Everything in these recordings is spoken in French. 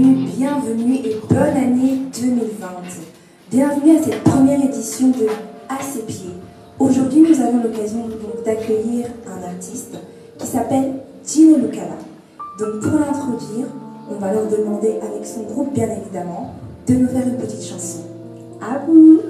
bienvenue et bonne année 2020. Bienvenue à cette première édition de À ses pieds. Aujourd'hui, nous avons l'occasion d'accueillir un artiste qui s'appelle Gino Lucala. Donc pour l'introduire, on va leur demander, avec son groupe bien évidemment, de nous faire une petite chanson. À vous!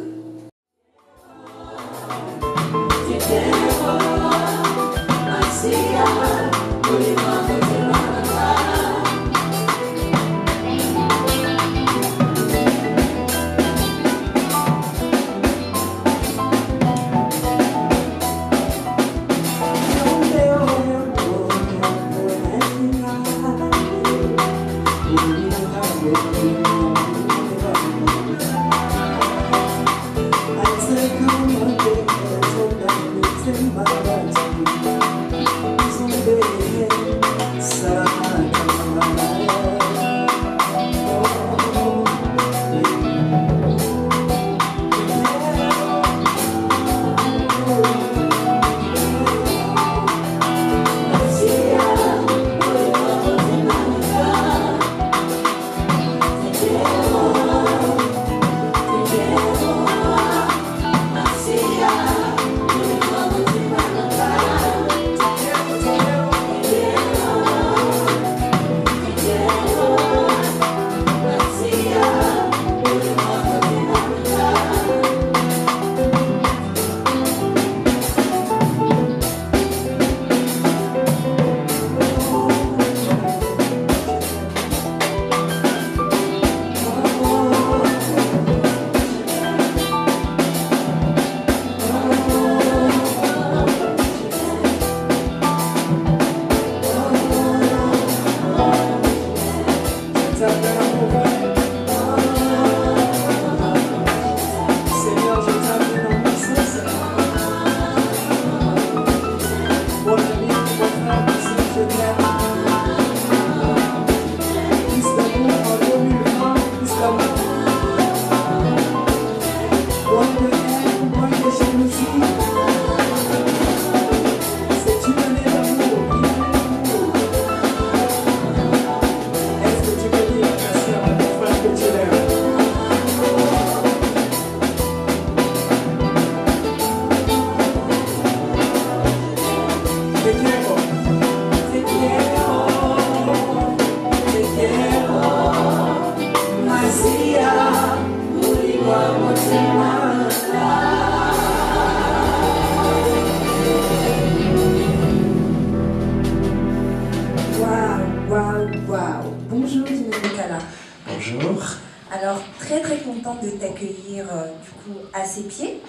Bonjour Gino Lucala. Bonjour. Alors très contente de t'accueillir du coup à ses pieds.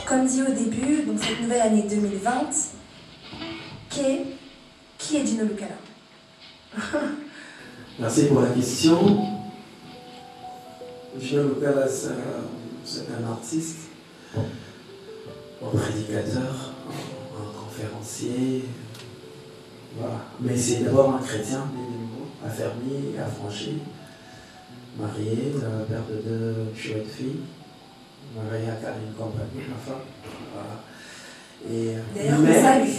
Comme dit au début, donc cette nouvelle année 2020, qui est Gino Lucala? Merci pour la question. Gino Lucala, c'est un artiste, un prédicateur, un conférencier. Voilà. Mais c'est d'abord un chrétien, affermi, affranchi, marié, père de 2 chouettes filles, marié à Karine Compagnie, ma femme. Voilà. Et d'ailleurs, on salue.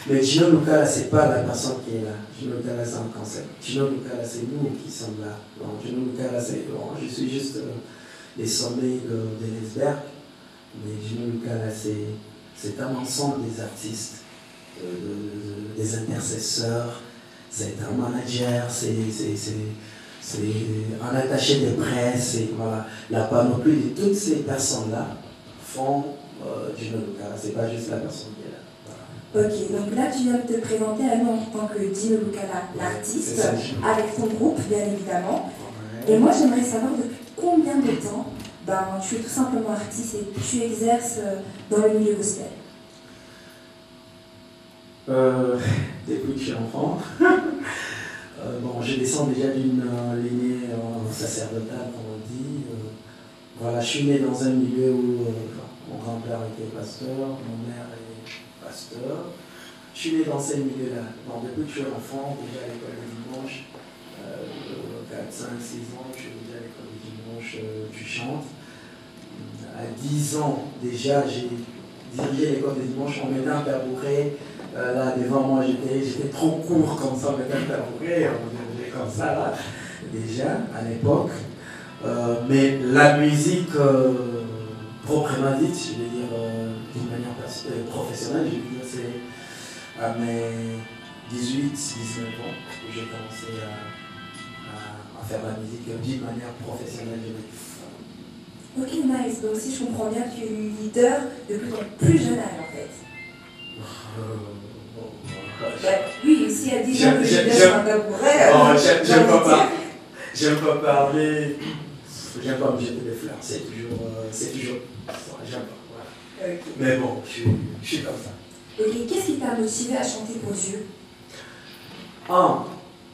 Mais Gino Lucala, c'est pas la personne qui est là. Gino Lucala, c'est un concept. Gino Lucala, c'est nous qui sommes là. Donc, Gino Lucala, je suis juste les sommets de l'iceberg. Mais Gino Lucala, c'est un ensemble des artistes, des intercesseurs, c'est un manager, c'est un attaché de presse, et voilà, la panoplie de toutes ces personnes-là font Gino Lucala, c'est pas juste la personne qui est là. Voilà. Ok, donc là tu viens de te présenter à nous en tant que Gino Lucala, l'artiste, avec ton groupe bien évidemment. Ouais. Et moi j'aimerais savoir depuis combien de temps tu es tout simplement artiste et tu exerces dans le milieu gospel. Depuis que je suis enfant. Bon, je descends déjà d'une lignée sacerdotale, comme on dit. Voilà, je suis né dans un milieu où mon grand-père était pasteur, mon mère est pasteur. Je suis né dans ces milieux-là. Donc, depuis que je suis enfant, déjà à l'école du dimanche, 4, 5, 6 ans, je suis déjà à l'école du dimanche, tu chantes. À 10 ans, déjà, j'ai dirigé l'école du dimanche en mettant un père bourré. Là, devant moi, j'étais trop court comme ça, mettant un père bourré. comme ça, là, déjà, à l'époque. Mais la musique, proprement dite, je veux dire, d'une manière professionnelle, je veux dire, c'est à mes 18-19 ans que j'ai commencé à faire la musique d'une manière professionnelle, je veux dire. Ok, nice. Donc si je comprends bien, tu es leader depuis ton plus jeune âge en fait. Oui, si elle dit que je suis un tabouret, j'aime pas parler, j'aime pas me jeter des fleurs, c'est toujours, j'aime pas. Voilà. Okay. Mais bon, je suis comme ça. Ok, qu'est-ce qui t'a motivé à chanter pour Dieu?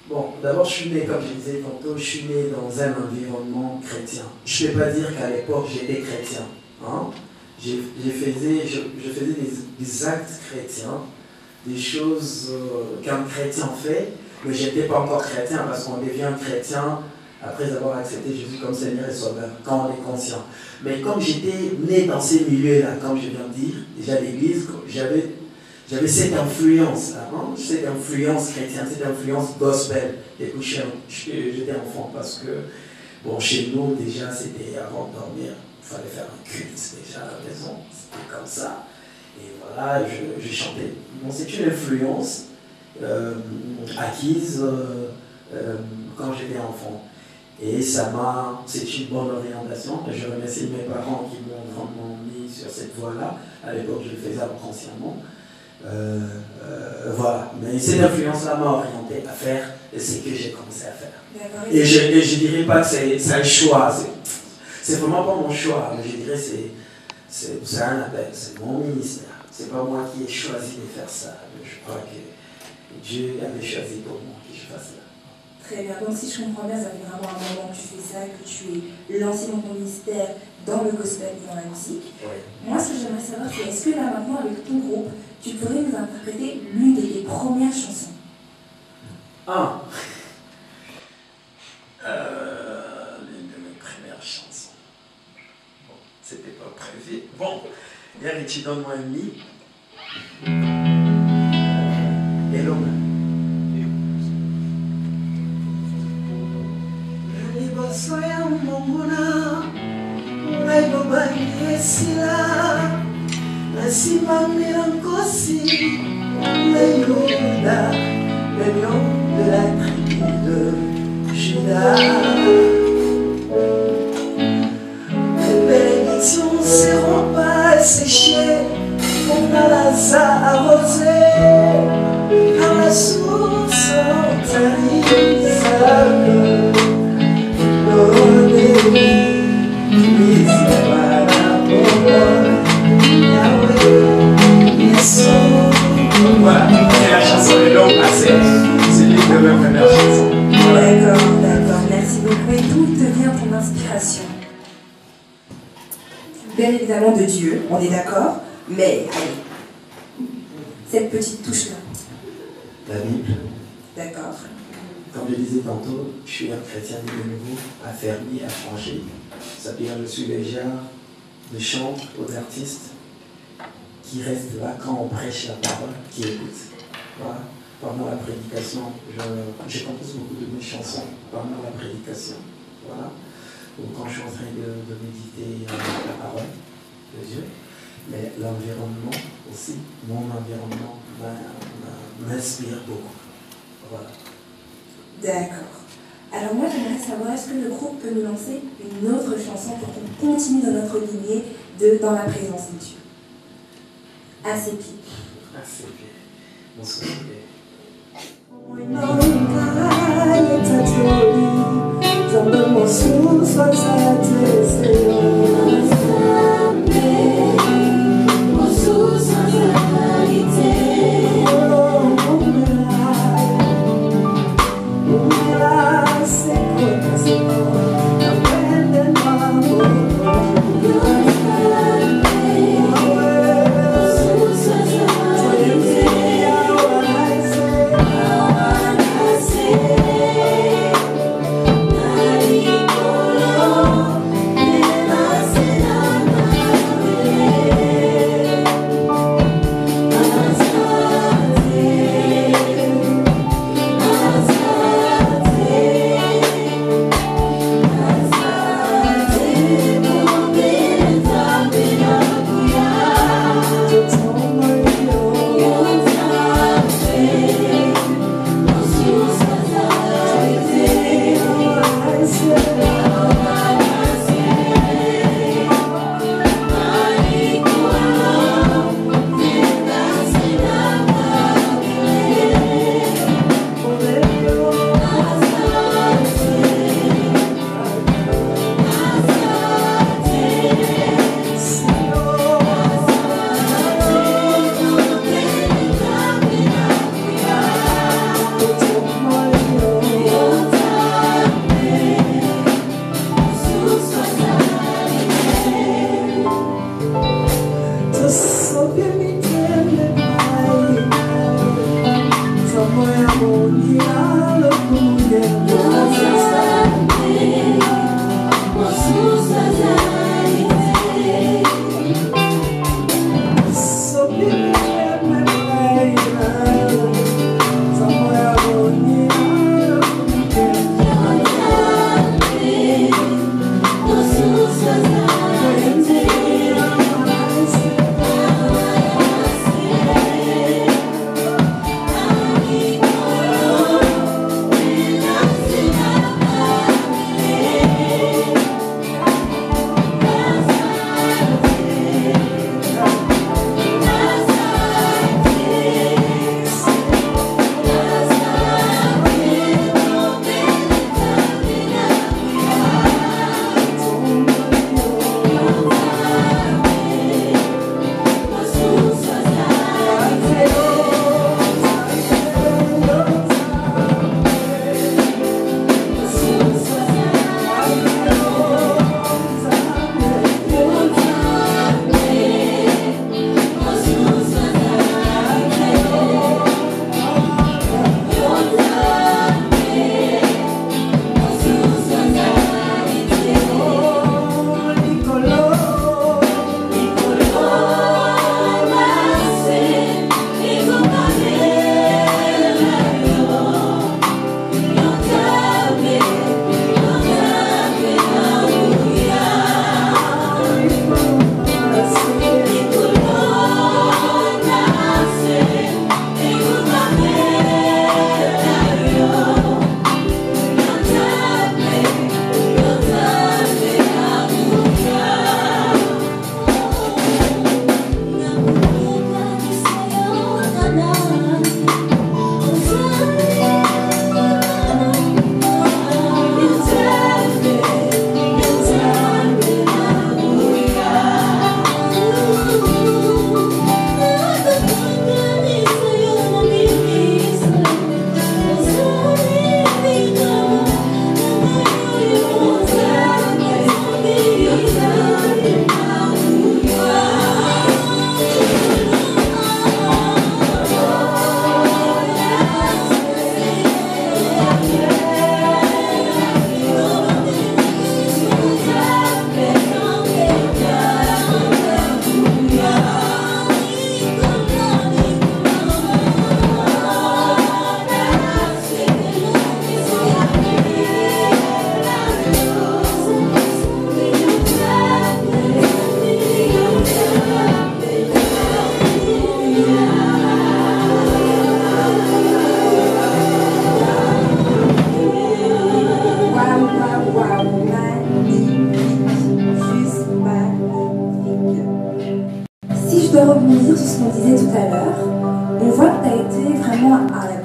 Bon, d'abord, je suis né, comme je disais tantôt, je suis né dans un environnement chrétien. Je ne peux pas dire qu'à l'époque, j'étais chrétien. Hein? Je faisais des actes chrétiens, des choses qu'un chrétien fait, mais je n'étais pas encore chrétien parce qu'on devient chrétien après avoir accepté Jésus comme Seigneur et Sauveur, quand on est conscient. Mais comme j'étais né dans ces milieux-là, comme je viens de dire, déjà à l'église, j'avais cette influence-là, hein? Cette influence chrétienne, cette influence gospel. Et puis j'étais enfant parce que, bon, chez nous, déjà, c'était avant de dormir, il fallait faire un culte déjà à la maison, c'était comme ça. Et voilà, je chantais. Bon, c'est une influence acquise quand j'étais enfant. Et c'est une bonne orientation. Je remercie mes parents qui m'ont vraiment mis sur cette voie-là. À l'époque, je le faisais inconsciemment. Voilà, mais cette influence-là m'a orienté à faire ce que j'ai commencé à faire. Et je dirais pas que c'est un choix, c'est vraiment pas mon choix, mais je dirais c'est un appel, c'est mon ministère. C'est pas moi qui ai choisi de faire ça, mais je crois que Dieu avait choisi pour moi que je fasse ça. Très bien, donc si je comprends bien, ça fait vraiment un moment que tu fais ça, que tu es lancé dans ton ministère, dans le gospel et dans la musique. Oui. Moi, ce que j'aimerais savoir, c'est est-ce que là maintenant, avec ton groupe, tu pourrais nous interpréter l'une de tes premières chansons? L'une de mes premières chansons. Bon, c'était pas prévu. Bon, Richie, donne-moi un mi. Hello. Soya mongona, ngai bani esila, nasima mirankosi, ngai Yoda, le lion de la tribu de Juda. Les bénédictions ne seront pas séchées, on a la arrosée, car la source intarissable. Voilà, c'est la chanson de l'homme assez. C'est l'une de mes premières chansons. D'accord, merci beaucoup. Et d'où te vient ton inspiration? Bien évidemment de Dieu, on est d'accord, mais allez, cette petite touche-là. La Bible. D'accord. Comme je disais tantôt, je suis un chrétien de nouveau, affermi, affranchi. C'est-à-dire je suis déjà de chants aux artistes qui restent là quand on prêche la parole, qui écoutent. Voilà. Pendant la prédication, je compose beaucoup de mes chansons pendant la prédication. Voilà. Donc quand je suis en train de méditer la parole de Dieu, mais l'environnement aussi, mon environnement m'inspire beaucoup. Voilà. D'accord. Alors moi j'aimerais savoir, est-ce que le groupe peut nous lancer une autre chanson pour qu'on continue dans notre lignée dans la présence de Dieu? À ses pieds. À ses pieds. Bonsoir. Oh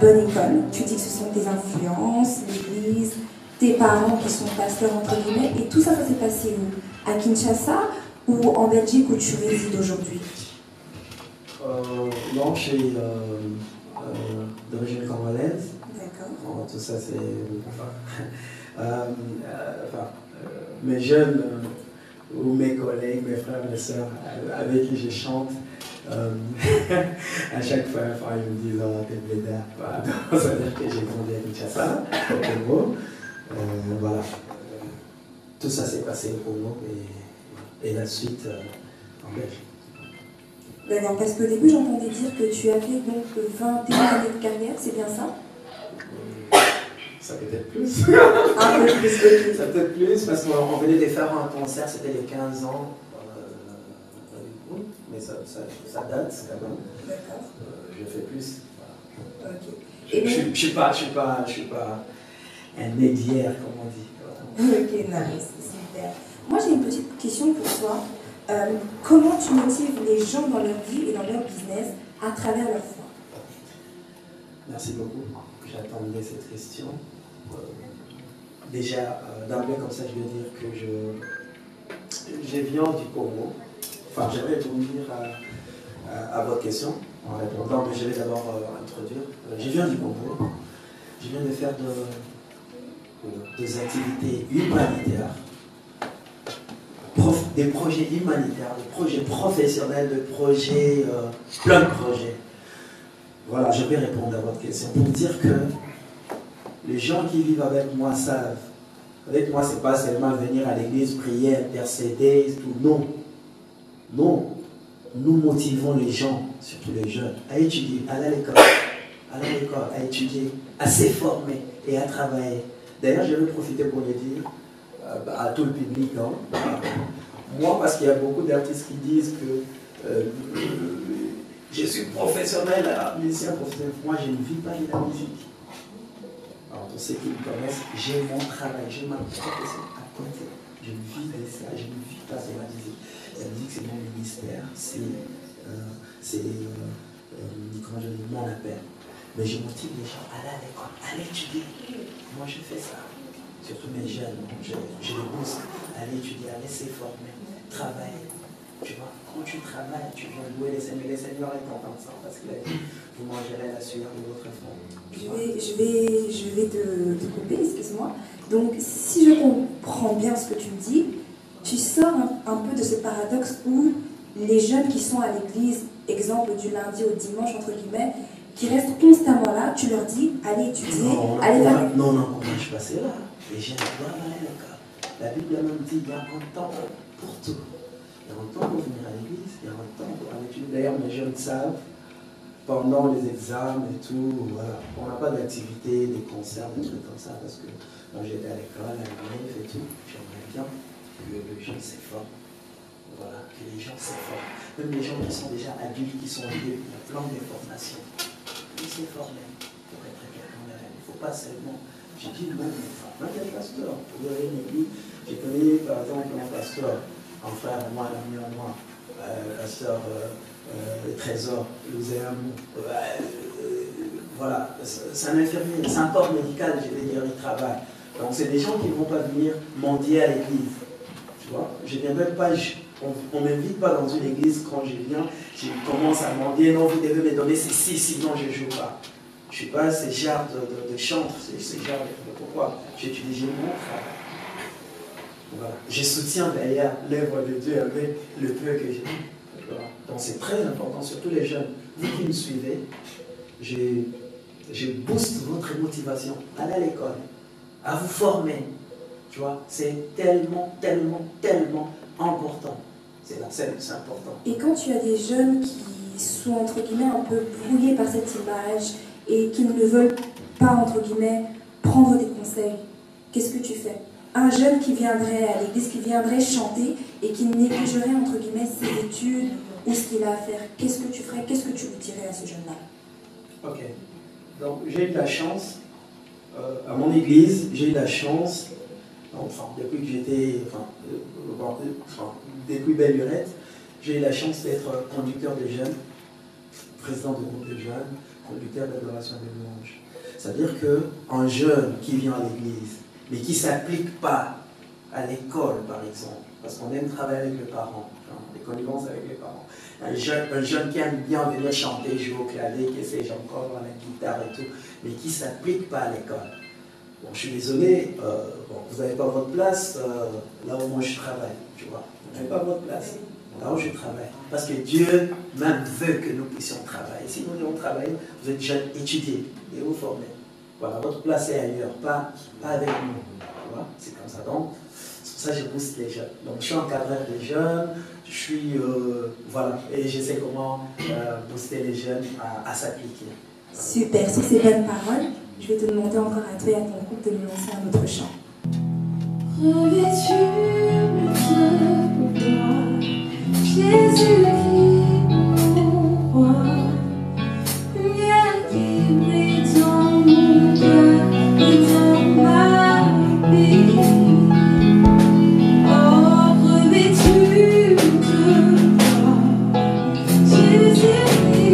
bonne école. Tu dis que ce sont tes influences, l'église, tes parents qui sont pasteurs entre guillemets. Et tout ça, ça s'est passé où? À Kinshasa ou en Belgique où tu résides aujourd'hui? Non, je suis d'origine congolaise. D'accord. Bon, tout ça, c'est... mes jeunes ou mes collègues, mes frères, mes soeurs avec qui je chante, à chaque fois, ils me disent oh, t'es blédard. Voilà. Ça veut dire que j'ai grandi à Kinshasa, au Congo. Voilà. Tout ça s'est passé au Congo et la suite en Belgique. D'accord, parce qu'au début j'entendais dire que tu avais donc 21 années de carrière, c'est bien ça? Ça peut être plus. Un peu plus. Ça peut être plus, parce qu'on venait de faire un concert, c'était les 15 ans. Oui, mais ça date quand même. D'accord. Je fais plus. Voilà. Ok. Je suis pas un médiaire, comme on dit. Voilà. Ok, nice, super. Moi j'ai une petite question pour toi. Comment tu motives les gens dans leur vie et dans leur business à travers leur foi? Merci beaucoup. J'attendais cette question. Déjà, d'emblée comme ça, je veux dire que je viens du Congo. Enfin, j'aimerais répondre à votre question en répondant, mais je vais d'abord introduire. Je viens du Congo. Je viens de faire des activités humanitaires, des projets humanitaires, des projets professionnels, des projets, plein de projets. Voilà, je vais répondre à votre question pour dire que les gens qui vivent avec moi savent. Avec moi, ce n'est pas seulement venir à l'église, prier, intercéder, tout. Non. Non. Nous motivons les gens, surtout les jeunes, à étudier, à aller à l'école, à étudier, à se former et à travailler. D'ailleurs, je vais profiter pour le dire à tout le public. Hein. Moi, parce qu'il y a beaucoup d'artistes qui disent que je suis professionnel, musicien professionnel. Moi, je ne vis pas de la musique. Alors, pour ceux qui me connaissent, j'ai mon travail, j'ai ma profession à côté. Je vis de ça, je ne vis pas de la musique. La musique, c'est mon ministère, c'est comment je dis, mon appel. Mais je motive les gens à aller à l'école, à l'étudier. Moi, je fais ça. Surtout mes jeunes, je les pousse à aller étudier, à laisser former, travailler. Tu vois, quand tu travailles, tu viens louer les Seigneurs. Les Seigneurs est content de ça parce qu'il a dit vous mangerez la sueur de votre fond. Je vais te couper, excuse-moi. Donc, si je comprends bien ce que tu me dis, tu sors un peu de ce paradoxe où les jeunes qui sont à l'église, exemple du lundi au dimanche, entre guillemets, qui restent constamment là, tu leur dis allez étudier, allez faire. Non, comment je passais là? Les jeunes doivent aller à l'école. La Bible même dit il y a un temps pour tout. Il y a un temps pour venir à l'église, il y a un temps pour aller étudier. D'ailleurs, mes jeunes savent, pendant les examens et tout, voilà, on n'a pas d'activité, des concerts, des trucs comme ça, parce que quand j'étais à l'école, à l'année et tout, j'aimerais bien que les gens s'efforcent. Voilà, que les gens s'efforcent. Même les gens qui sont déjà adultes, qui sont liés, il y a plein de formations. Ils s'efforcent même pour être quelqu'un de réel. Il ne faut pas seulement. J'ai dit même les femmes, même les pasteurs. Vous avez une église, j'ai connu par exemple un pasteur, un frère à moi, l'ami à moi, pasteur Trésor, voilà, c'est un infirmier, c'est un corps médical, je vais dire, il travaille. Donc c'est des gens qui ne vont pas venir mendier à l'église. Tu vois, je ne viens même pas, on ne m'invite pas dans une église quand je viens, je commence à mendier, non, vous devez me donner ceci, sinon je ne joue pas. Je ne suis pas ce genre de chantre, ce genre de pourquoi. J'étudie mon travail. Voilà. Je soutiens d'ailleurs l'œuvre de Dieu avec le peu que j'ai. Voilà. Donc c'est très important, surtout les jeunes. Vous qui me suivez, je booste votre motivation. Allez à l'école, à vous former. Tu vois, c'est tellement, tellement, tellement important. C'est important. Et quand tu as des jeunes qui sont entre guillemets un peu brouillés par cette image et qui ne veulent pas entre guillemets prendre des conseils, qu'est-ce que tu fais? Un jeune qui viendrait à l'église, qui viendrait chanter et qui négligerait entre guillemets ses études ou ce qu'il a à faire, qu'est-ce que tu ferais? Qu'est-ce que tu lui dirais à ce jeune-là? Ok. Donc j'ai eu la chance, à mon église, j'ai eu la chance, enfin depuis que j'étais, depuis belle lurette, j'ai eu la chance d'être conducteur de jeunes, président de groupe de jeunes, conducteur d'adoration et de louange. C'est-à-dire qu'un jeune qui vient à l'église, mais qui ne s'applique pas à l'école, par exemple, parce qu'on aime travailler avec les parents, les connivences avec les parents. Un jeune qui aime bien venir chanter, jouer au clavier, qui sais-je encore, à la guitare et tout, mais qui ne s'applique pas à l'école. Bon, je suis désolé, vous n'avez pas votre place là où moi je travaille, tu vois. Vous n'avez pas votre place là où je travaille. Parce que Dieu même veut que nous puissions travailler. Si nous voulons travailler, vous êtes jeunes, étudiez et vous formez. Voilà, votre place est ailleurs, pas avec nous. Tu vois, c'est comme ça. Donc, c'est pour ça que je booste les jeunes. Donc, je suis encadreur des jeunes, je suis, voilà, et je sais comment booster les jeunes à s'appliquer. Super, sur ces bonnes paroles, je vais te demander encore à toi et à ton groupe de nous lancer un autre chant. Revêtu de gloire, Jésus qui mon roi, lumière qui brille dans mon cœur et dans ma vie. Oh, revêtu de gloire, Jésus qui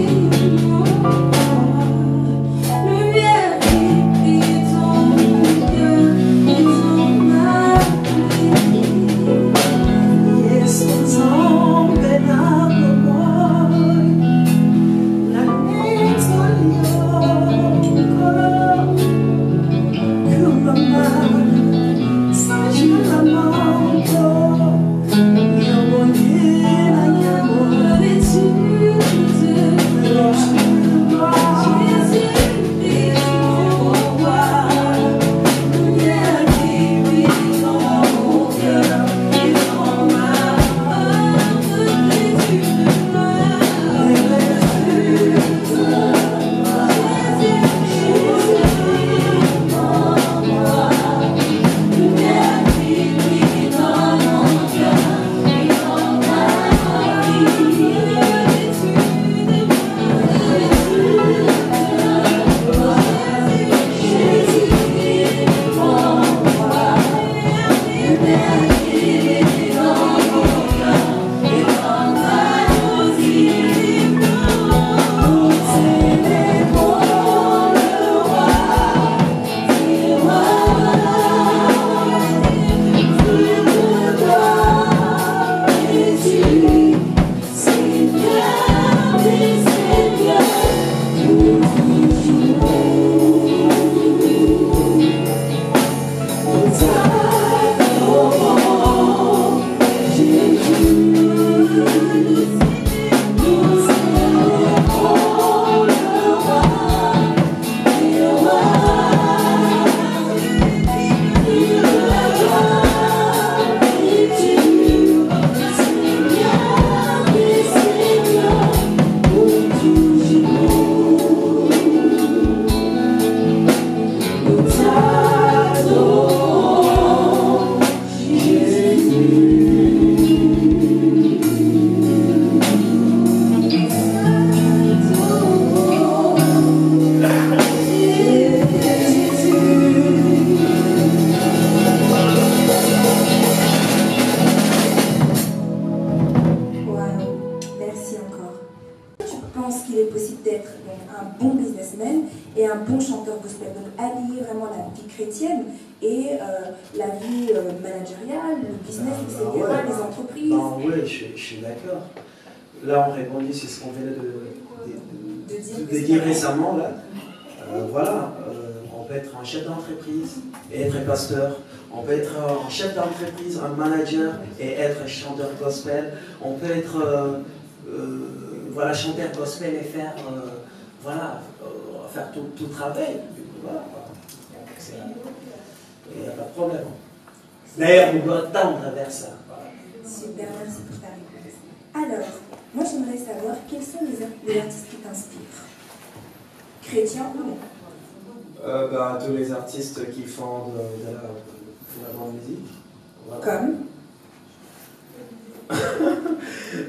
mon roi, lumière qui brille dans mon cœur et dans ma vie. Yes, et un bon chanteur gospel. Donc allier vraiment la vie chrétienne et la vie managériale, le business, etc., les entreprises. Oui, je suis d'accord. Là, on répondit sur ce qu'on venait de dire récemment. Là. Voilà, on peut être un chef d'entreprise et être pasteur. On peut être un chef d'entreprise, un manager et être chanteur gospel. On peut être voilà, chanteur gospel et faire, faire tout travail. Voilà. Il n'y a pas de problème. D'ailleurs, on doit tendre vers ça. Super, merci pour ta réponse. Alors, moi j'aimerais savoir quels sont les artistes qui t'inspirent, chrétiens ou non? Tous les artistes qui font de la bonne musique. Voilà. Comme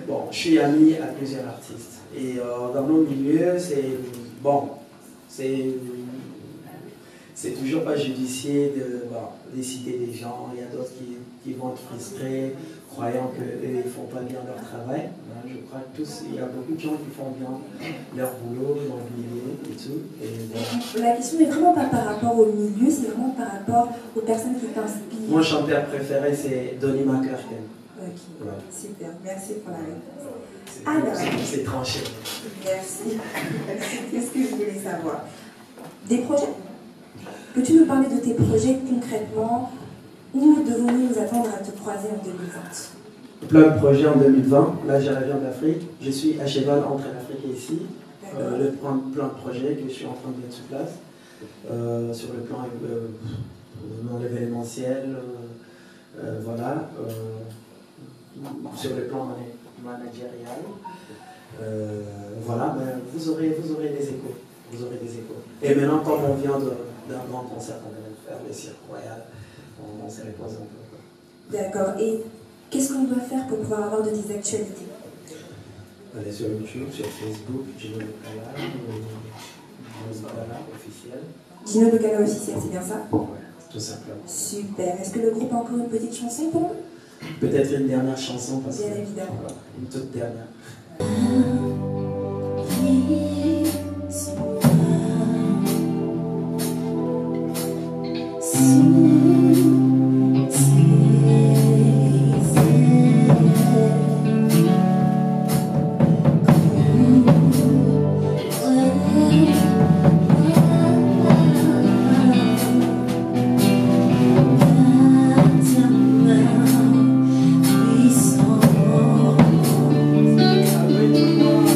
Bon, je suis ami à plusieurs artistes. Et dans nos milieux, c'est c'est toujours pas judicieux de citer des gens. Il y a d'autres qui vont être frustrés, croyant qu'eux, ils ne font pas bien leur travail. Je crois que il y a beaucoup de gens qui font bien leur boulot dans le milieu et tout. Et voilà. La question n'est vraiment pas par rapport au milieu, c'est vraiment par rapport aux personnes qui t'inspirent. Mon chanteur préféré, c'est Donny McClurkin. Ok, Voilà. super, merci pour la réponse. Alors, C'est tranché. merci. C'est ce que je voulais savoir. Des projets? Peux-tu nous parler de tes projets concrètement? Où devons-nous nous attendre à te croiser en 2020? Plein de projets en 2020. Là, je reviens d'Afrique. Je suis à cheval entre l'Afrique et ici. Plein de projets que je suis en train de mettre sur place. Sur le plan dans l'événementiel, voilà. Sur le plan managérial. Voilà, mais vous aurez des échos. Vous aurez des échos. Et maintenant, comme on vient d'un grand concert qu'on vient de faire, le Cirque Royal, on s'est reposé un peu. D'accord. Et qu'est-ce qu'on doit faire pour pouvoir avoir de tes actualités? Allez sur YouTube, sur Facebook, Gino Lucala, officiel. Gino Lucala officiel, c'est bien ça? Ouais, tout simplement. Super. Est-ce que le groupe a encore une petite chanson pour nous? Peut-être une dernière chanson, parce Bien que évidemment. voilà, une toute dernière. Avec moi.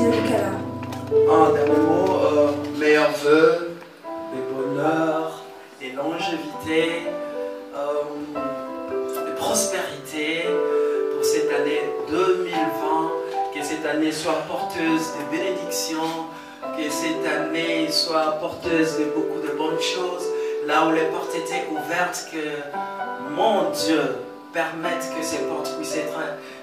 Dieu, Lucas. En dernier mot, meilleurs vœux, des bonheurs, des longévités, de prospérité pour cette année 2020, que cette année soit porteuse de bénédictions, que cette année soit porteuse de beaucoup de bonnes choses, là où les portes étaient ouvertes, que mon Dieu permette que ces portes puissent être,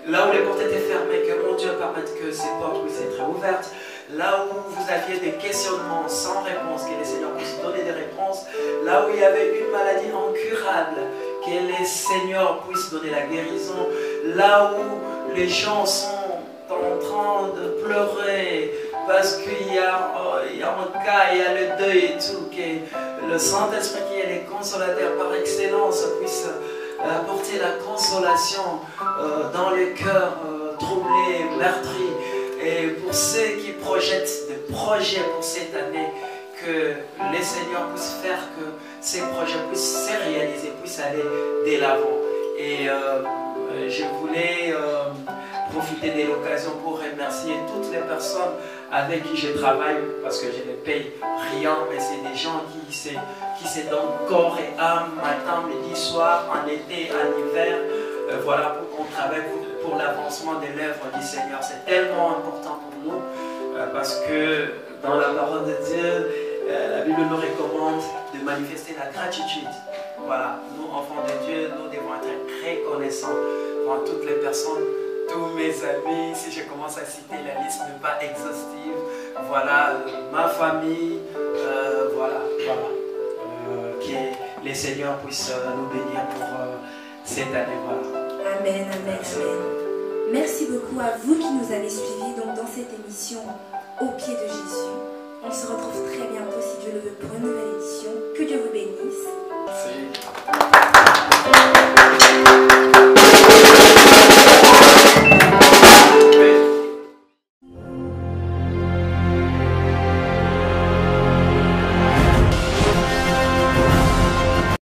là où les portes étaient fermées, que mon Dieu permette que ces portes puissent être ouvertes, là où vous aviez des questionnements sans réponse, que les Seigneurs puissent donner des réponses, là où il y avait une maladie incurable, que les Seigneurs puissent donner la guérison, là où les gens sont en train de pleurer parce qu'il y a un cas, il y a le deuil et tout, que le Saint-Esprit qui est le consolateur par excellence puisse apporter la consolation dans les cœurs troublés, meurtris. Et pour ceux qui projettent des projets pour cette année, que les Seigneurs puissent faire que ces projets puissent se réaliser, puissent aller de l'avant. Et je voulais profiter de l'occasion pour remercier toutes les personnes avec qui je travaille, parce que je ne paye rien, mais c'est des gens qui se donnent corps et âme, matin, midi, soir, en été, en hiver, voilà, pour qu'on travaille pour l'avancement de l'œuvre du Seigneur. C'est tellement important pour nous, parce que dans la parole de Dieu, la Bible nous recommande de manifester la gratitude. Voilà, nous, enfants de Dieu, nous devons être reconnaissants pour toutes les personnes, tous mes amis. Si je commence à citer, la liste n'est pas exhaustive. Voilà, ma famille, voilà. Que les Seigneurs puissent nous bénir pour cette année. Voilà. Amen, amen, amen. Merci beaucoup à vous qui nous avez suivis donc, dans cette émission Au pied de Jésus. On se retrouve très bientôt, si Dieu le veut, pour une nouvelle édition. Que Dieu vous bénisse. Merci.